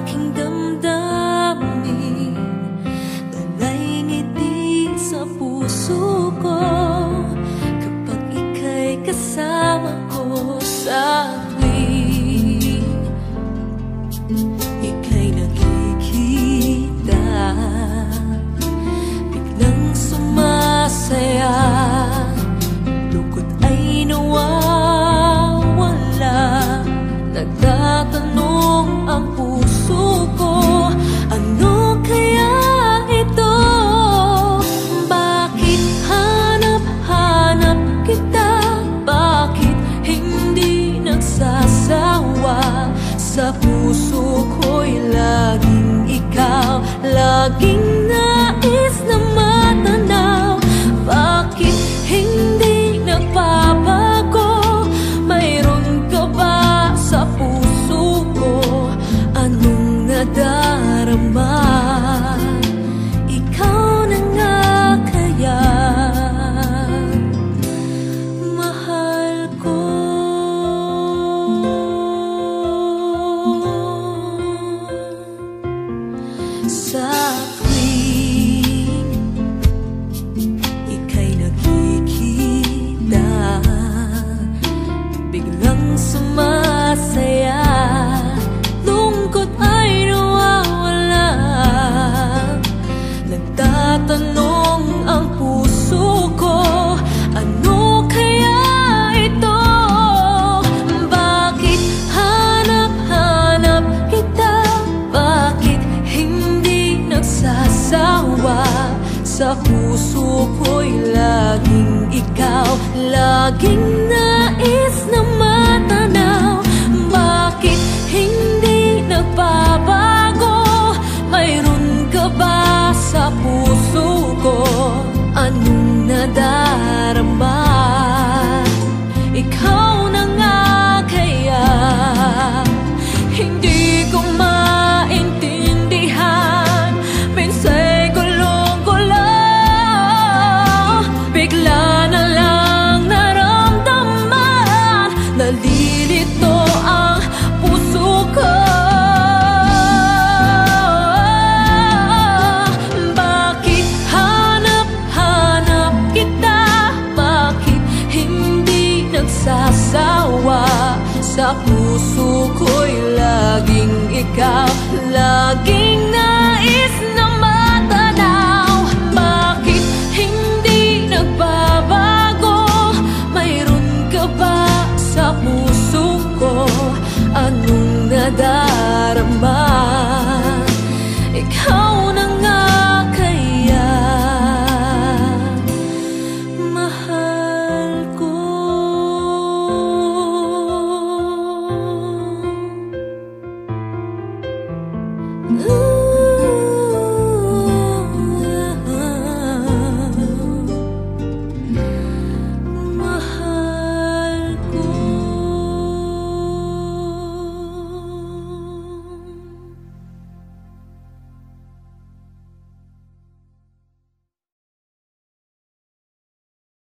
aking damdamin, dalay ngiti sa puso ko kapag ika'y kasama ko sa tuwing ika'y nakikita. Biglang sumasaya, lungkot ay nawawala. Nagtatanong ang puso ko, ano kaya ito? Bakit hanap-hanap kita? Bakit hindi nagsasawa? Sa puso ko'y laging ikaw, laging nais na matanaw. Bakit hindi nagbabago? Mayroon ka ba sa puso ko? Anong nadarama? Ikaw na nga kaya mahal ko. Sa tuwing ika'y nakikita, biglang sumasaya, lungkot ay nawawala. Nagtatanong ang puso ko, ano kaya ito? Bakit hanap-hanap kita? Bakit hindi nagsasawa? Sa puso ko'y laging ikaw, laging nais na matanaw. Bakit hindi nagbabago? Mayroon ka ba sa puso ko? Anong nadarama? Ikaw na nga kaya hindi ko maintindihan. Minsa'y gulong-gulo, bigla na lang naramdaman. Nalilito ang puso ko. Bakit hanap-hanap kita? Bakit hindi nagsasawa? Sa puso ko'y laging ikaw, laging nais na matanaw. Bakit hindi nagbabago? Mayroon ka ba sa puso ko? Anong nadarama? Ikaw na nga kaya mahal ko. Ooh.